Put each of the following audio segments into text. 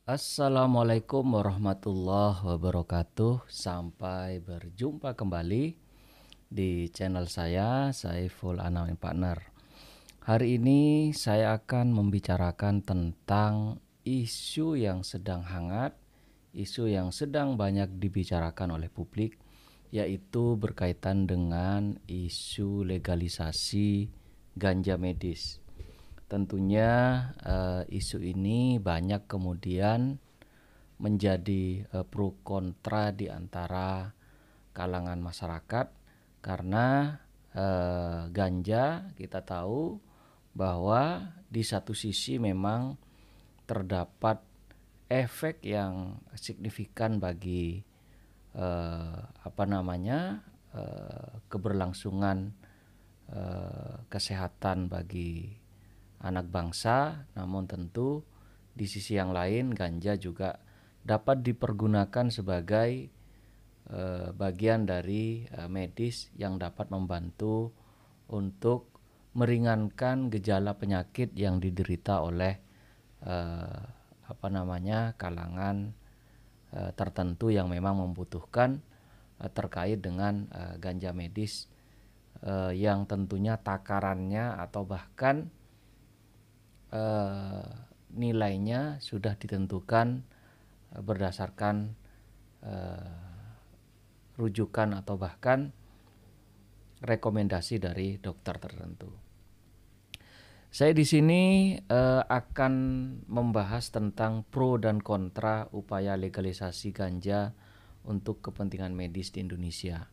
Assalamualaikum warahmatullahi wabarakatuh. Sampai berjumpa kembali di channel saya, Saiful Anam Partner. Hari ini saya akan membicarakan tentang isu yang sedang hangat, isu yang sedang banyak dibicarakan oleh publik, yaitu berkaitan dengan isu legalisasi ganja medis. Tentunya isu ini banyak kemudian menjadi pro kontra di antara kalangan masyarakat karena ganja kita tahu bahwa di satu sisi memang terdapat efek yang signifikan bagi keberlangsungan kesehatan bagi anak bangsa, namun tentu di sisi yang lain ganja juga dapat dipergunakan sebagai bagian dari medis yang dapat membantu untuk meringankan gejala penyakit yang diderita oleh kalangan tertentu yang memang membutuhkan terkait dengan ganja medis yang tentunya takarannya atau bahkan nilainya sudah ditentukan berdasarkan rujukan atau bahkan rekomendasi dari dokter tertentu. Saya di sini akan membahas tentang pro dan kontra upaya legalisasi ganja untuk kepentingan medis di Indonesia.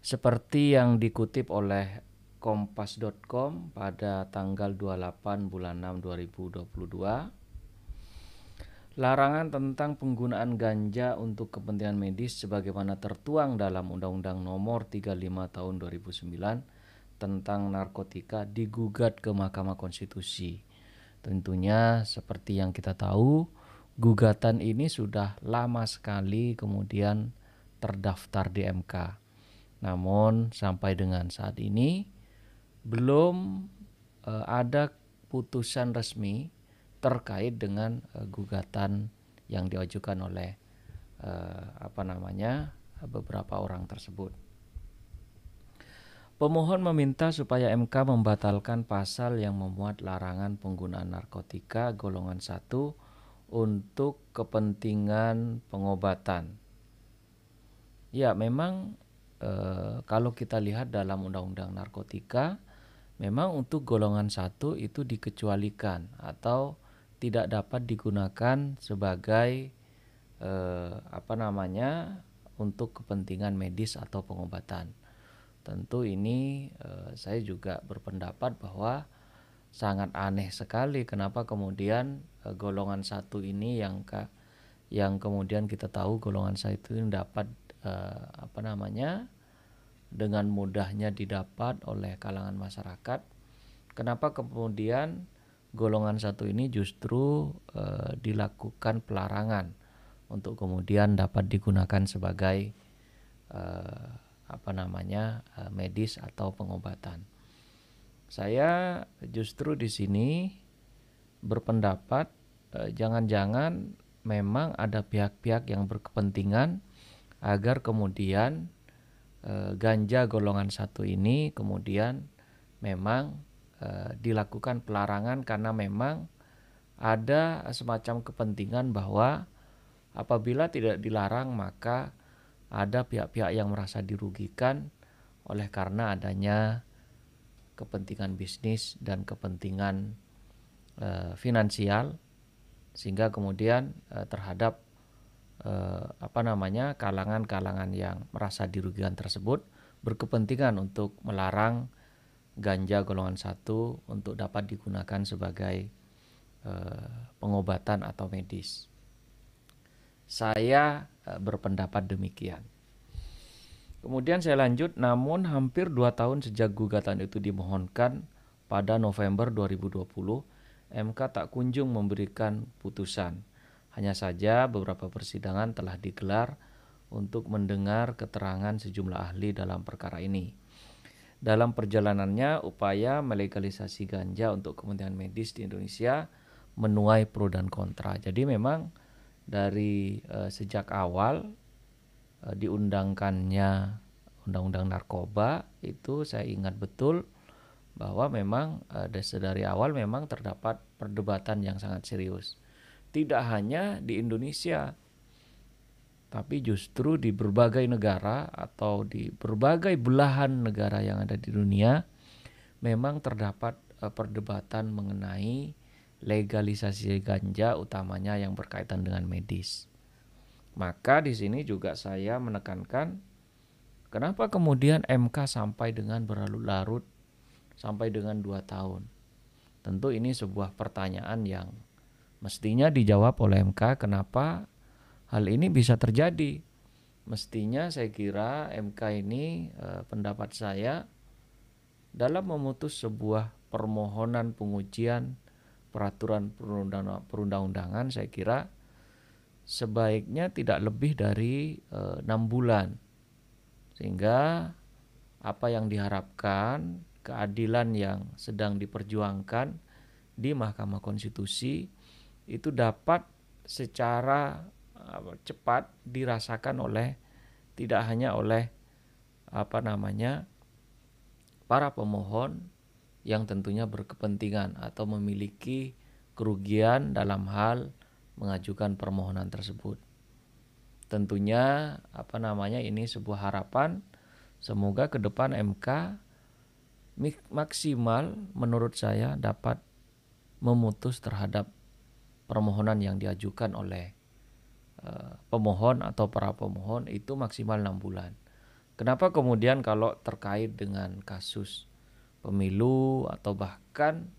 Seperti yang dikutip oleh kompas.com pada tanggal 28 bulan 6 2022, larangan tentang penggunaan ganja untuk kepentingan medis sebagaimana tertuang dalam Undang-Undang Nomor 35 Tahun 2009 tentang narkotika digugat ke Mahkamah Konstitusi. Tentunya seperti yang kita tahu, gugatan ini sudah lama sekali kemudian terdaftar di MK. Namun sampai dengan saat ini belum ada putusan resmi terkait dengan gugatan yang diajukan oleh beberapa orang tersebut. Pemohon meminta supaya MK membatalkan pasal yang memuat larangan penggunaan narkotika golongan 1 untuk kepentingan pengobatan. Ya, memang kalau kita lihat dalam Undang-Undang Narkotika, memang untuk golongan 1 itu dikecualikan atau tidak dapat digunakan sebagai untuk kepentingan medis atau pengobatan. Tentu ini saya juga berpendapat bahwa sangat aneh sekali kenapa kemudian golongan 1 ini yang kemudian kita tahu golongan 1 ini dapat dengan mudahnya didapat oleh kalangan masyarakat. Kenapa kemudian golongan 1 ini justru dilakukan pelarangan untuk kemudian dapat digunakan sebagai medis atau pengobatan. Saya justru di sini berpendapat jangan-jangan memang ada pihak-pihak yang berkepentingan agar kemudian ganja golongan 1 ini kemudian memang dilakukan pelarangan karena memang ada semacam kepentingan bahwa apabila tidak dilarang maka ada pihak-pihak yang merasa dirugikan oleh karena adanya kepentingan bisnis dan kepentingan finansial, sehingga kemudian terhadap kalangan-kalangan yang merasa dirugikan tersebut berkepentingan untuk melarang ganja golongan 1 untuk dapat digunakan sebagai pengobatan atau medis. Saya berpendapat demikian. Kemudian saya lanjut, namun hampir 2 tahun sejak gugatan itu dimohonkan pada November 2020, MK tak kunjung memberikan putusan. Hanya saja beberapa persidangan telah digelar untuk mendengar keterangan sejumlah ahli dalam perkara ini. Dalam perjalanannya, upaya melegalisasi ganja untuk kepentingan medis di Indonesia menuai pro dan kontra. Jadi memang dari sejak awal diundangkannya undang-undang narkoba itu saya ingat betul bahwa memang dari awal memang terdapat perdebatan yang sangat serius. Tidak hanya di Indonesia, tapi justru di berbagai negara atau di berbagai belahan negara yang ada di dunia memang terdapat perdebatan mengenai legalisasi ganja, utamanya yang berkaitan dengan medis. Maka di sini juga saya menekankan kenapa kemudian MK sampai dengan berlarut-larut sampai dengan 2 tahun. Tentu ini sebuah pertanyaan yang mestinya dijawab oleh MK, kenapa hal ini bisa terjadi. Mestinya saya kira MK ini pendapat saya dalam memutus sebuah permohonan pengujian peraturan perundang-undangan, saya kira sebaiknya tidak lebih dari 6 bulan. Sehingga apa yang diharapkan, keadilan yang sedang diperjuangkan di Mahkamah Konstitusi itu dapat secara cepat dirasakan oleh tidak hanya oleh para pemohon yang tentunya berkepentingan atau memiliki kerugian dalam hal mengajukan permohonan tersebut. Tentunya ini sebuah harapan semoga ke depan MK maksimal menurut saya dapat memutus terhadap permohonan yang diajukan oleh pemohon atau para pemohon itu maksimal 6 bulan. Kenapa kemudian kalau terkait dengan kasus pemilu atau bahkan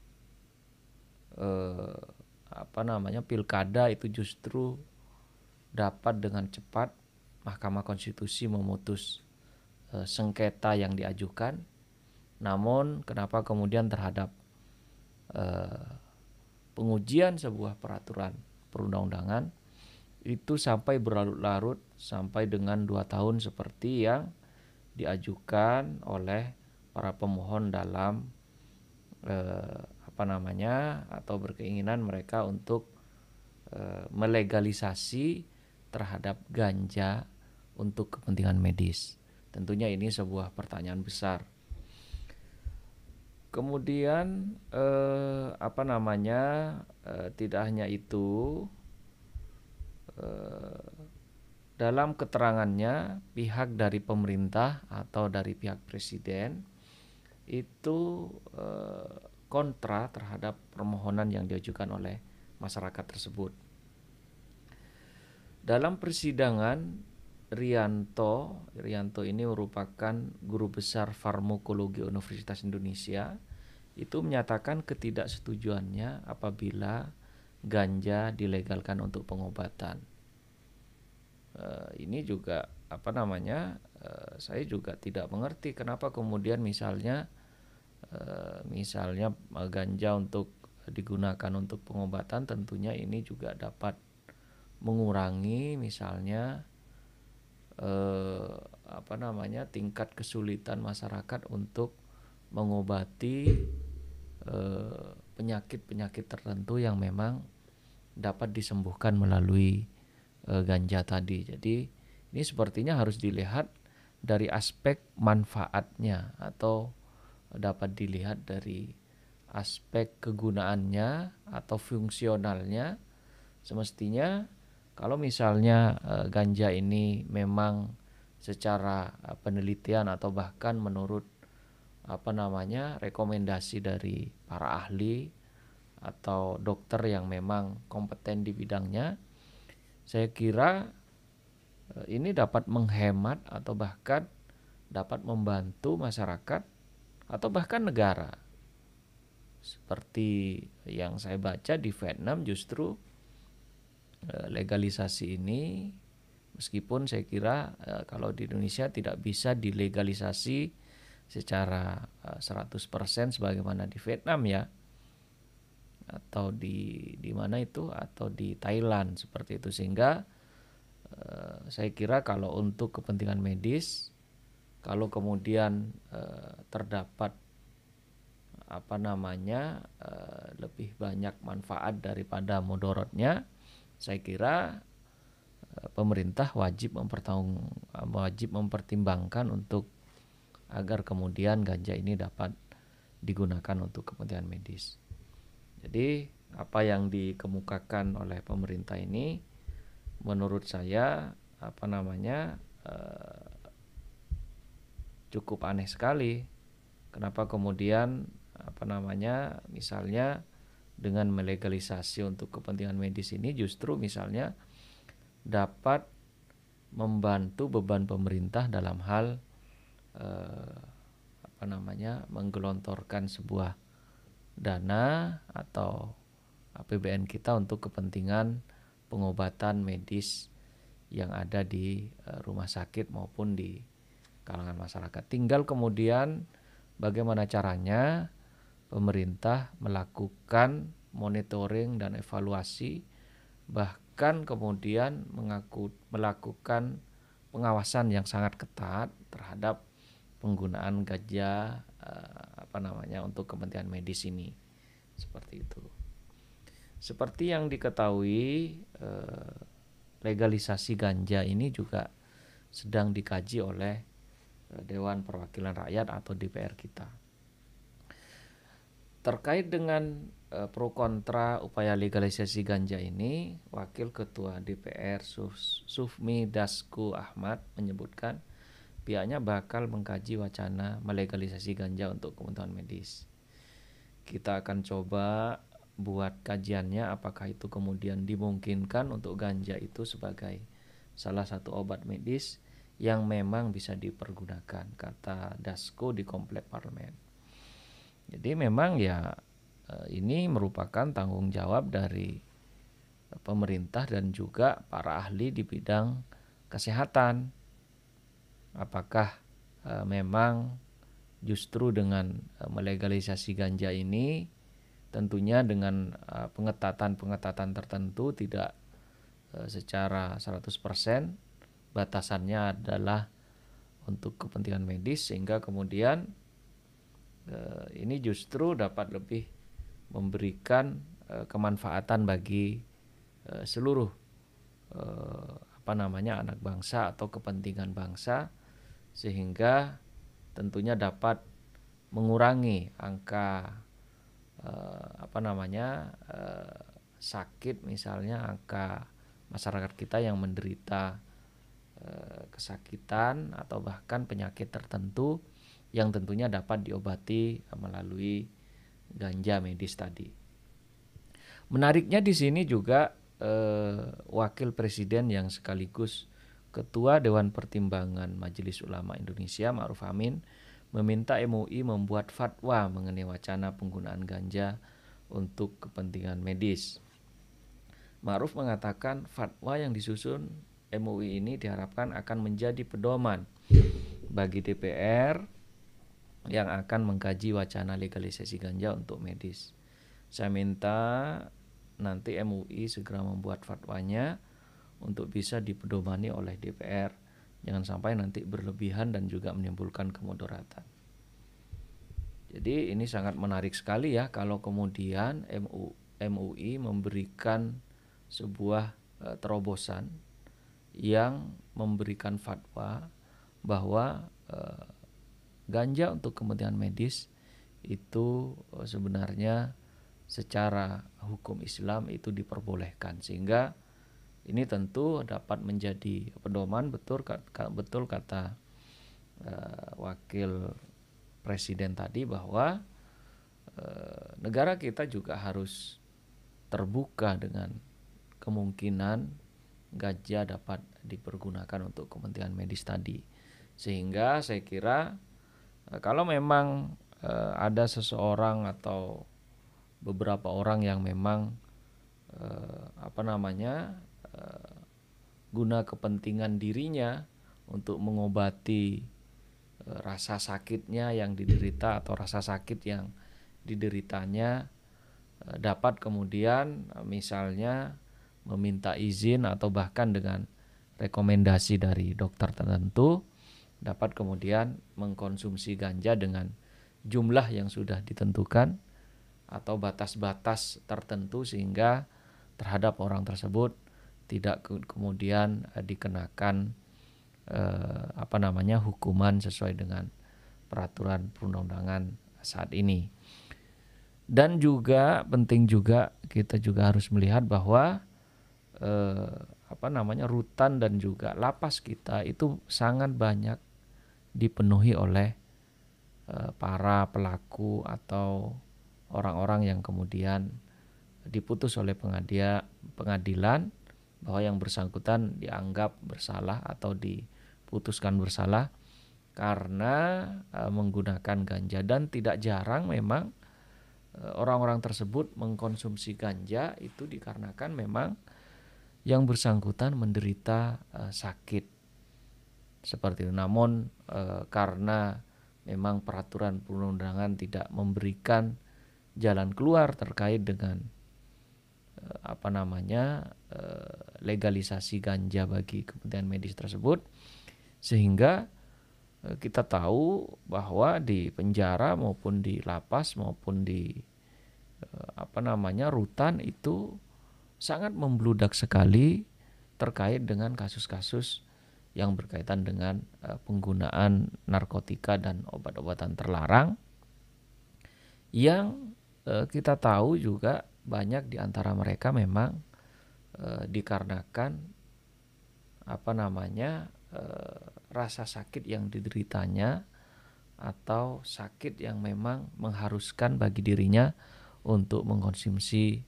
pilkada itu justru dapat dengan cepat Mahkamah Konstitusi memutus sengketa yang diajukan. Namun kenapa kemudian terhadap pengujian sebuah peraturan perundang-undangan itu sampai berlarut-larut sampai dengan 2 tahun seperti yang diajukan oleh para pemohon dalam atau berkeinginan mereka untuk melegalisasi terhadap ganja untuk kepentingan medis. Tentunya ini sebuah pertanyaan besar. Kemudian tidak hanya itu, dalam keterangannya pihak dari pemerintah atau dari pihak presiden itu kontra terhadap permohonan yang diajukan oleh masyarakat tersebut. Dalam persidangan Rianto ini merupakan guru besar farmakologi Universitas Indonesia, itu menyatakan ketidaksetujuannya apabila ganja dilegalkan untuk pengobatan. Ini juga saya juga tidak mengerti kenapa kemudian misalnya ganja untuk digunakan untuk pengobatan, tentunya ini juga dapat mengurangi misalnya tingkat kesulitan masyarakat untuk mengobati penyakit-penyakit tertentu yang memang dapat disembuhkan melalui ganja tadi. Jadi ini sepertinya harus dilihat dari aspek manfaatnya atau dapat dilihat dari aspek kegunaannya atau fungsionalnya. Semestinya kalau misalnya ganja ini memang secara penelitian atau bahkan menurut rekomendasi dari para ahli atau dokter yang memang kompeten di bidangnya, saya kira ini dapat menghemat atau bahkan dapat membantu masyarakat atau bahkan negara. Seperti yang saya baca di Vietnam justru legalisasi ini, meskipun saya kira kalau di Indonesia tidak bisa dilegalisasi secara 100% sebagaimana di Vietnam ya, atau di mana itu, atau di Thailand seperti itu. Sehingga saya kira kalau untuk kepentingan medis, kalau kemudian terdapat lebih banyak manfaat daripada mudaratnya, saya kira pemerintah wajib mempertimbangkan untuk agar kemudian ganja ini dapat digunakan untuk kepentingan medis. Jadi apa yang dikemukakan oleh pemerintah ini menurut saya cukup aneh sekali. Kenapa kemudian misalnya dengan melegalisasi untuk kepentingan medis ini justru misalnya dapat membantu beban pemerintah dalam hal menggelontorkan sebuah dana atau APBN kita untuk kepentingan pengobatan medis yang ada di rumah sakit maupun di kalangan masyarakat. Tinggal kemudian bagaimana caranya pemerintah melakukan monitoring dan evaluasi, bahkan kemudian melakukan pengawasan yang sangat ketat terhadap penggunaan ganja untuk kepentingan medis ini. Seperti itu. Seperti yang diketahui, legalisasi ganja ini juga sedang dikaji oleh Dewan Perwakilan Rakyat atau DPR kita. Terkait dengan pro kontra upaya legalisasi ganja ini, Wakil Ketua DPR Sufmi Dasko Ahmad menyebutkan pihaknya bakal mengkaji wacana melegalisasi ganja untuk kebutuhan medis. Kita akan coba buat kajiannya apakah itu kemudian dimungkinkan untuk ganja itu sebagai salah satu obat medis yang memang bisa dipergunakan, kata Dasko di Komplek Parlemen. Jadi memang ini merupakan tanggung jawab dari pemerintah dan juga para ahli di bidang kesehatan. Apakah memang justru dengan melegalisasi ganja ini tentunya dengan pengetatan tertentu, tidak secara 100%, batasannya adalah untuk kepentingan medis, sehingga kemudian ini justru dapat lebih memberikan kemanfaatan bagi seluruh anak bangsa atau kepentingan bangsa, sehingga tentunya dapat mengurangi angka sakit, misalnya angka masyarakat kita yang menderita kesakitan atau bahkan penyakit tertentu yang tentunya dapat diobati melalui ganja medis tadi. Menariknya di sini juga Wakil Presiden yang sekaligus Ketua Dewan Pertimbangan Majelis Ulama Indonesia Ma'ruf Amin meminta MUI membuat fatwa mengenai wacana penggunaan ganja untuk kepentingan medis. Ma'ruf mengatakan fatwa yang disusun MUI ini diharapkan akan menjadi pedoman bagi DPR yang akan mengkaji wacana legalisasi ganja untuk medis. Saya minta nanti MUI segera membuat fatwanya untuk bisa dipedomani oleh DPR. Jangan sampai nanti berlebihan dan juga menimbulkan kemudaratan. Jadi ini sangat menarik sekali ya kalau kemudian MUI memberikan sebuah terobosan yang memberikan fatwa bahwa ganja untuk kepentingan medis itu sebenarnya secara hukum Islam itu diperbolehkan, sehingga ini tentu dapat menjadi pedoman. Betul kata Wakil Presiden tadi bahwa negara kita juga harus terbuka dengan kemungkinan ganja dapat dipergunakan untuk kepentingan medis tadi. Sehingga saya kira kalau memang ada seseorang atau beberapa orang yang memang guna kepentingan dirinya untuk mengobati rasa sakitnya yang diderita atau rasa sakit yang dideritanya, dapat kemudian misalnya meminta izin atau bahkan dengan rekomendasi dari dokter tertentu dapat kemudian mengkonsumsi ganja dengan jumlah yang sudah ditentukan atau batas-batas tertentu, sehingga terhadap orang tersebut tidak kemudian dikenakan hukuman sesuai dengan peraturan perundang-undangan saat ini. Dan juga penting juga kita juga harus melihat bahwa rutan dan juga lapas kita itu sangat banyak dipenuhi oleh para pelaku atau orang-orang yang kemudian diputus oleh pengadilan bahwa yang bersangkutan dianggap bersalah atau diputuskan bersalah karena menggunakan ganja. Dan tidak jarang memang orang-orang tersebut mengkonsumsi ganja itu dikarenakan memang yang bersangkutan menderita sakit seperti itu. Namun karena memang peraturan perundang-undangan tidak memberikan jalan keluar terkait dengan legalisasi ganja bagi kepentingan medis tersebut, sehingga kita tahu bahwa di penjara maupun di lapas maupun di rutan itu sangat membludak sekali terkait dengan kasus-kasus yang berkaitan dengan penggunaan narkotika dan obat-obatan terlarang, yang kita tahu juga banyak di antara mereka memang dikarenakan rasa sakit yang dideritanya atau sakit yang memang mengharuskan bagi dirinya untuk mengkonsumsi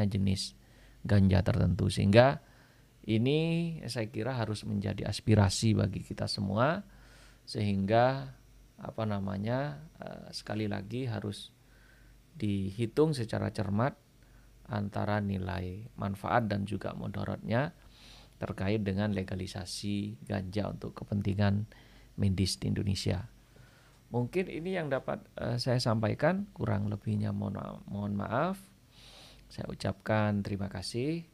jenis ganja tertentu. Sehingga ini saya kira harus menjadi aspirasi bagi kita semua, sehingga sekali lagi harus dihitung secara cermat antara nilai manfaat dan juga mudaratnya terkait dengan legalisasi ganja untuk kepentingan medis di Indonesia. Mungkin ini yang dapat saya sampaikan, kurang lebihnya mohon maaf. Saya ucapkan terima kasih.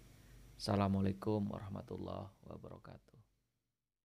Assalamualaikum warahmatullahi wabarakatuh.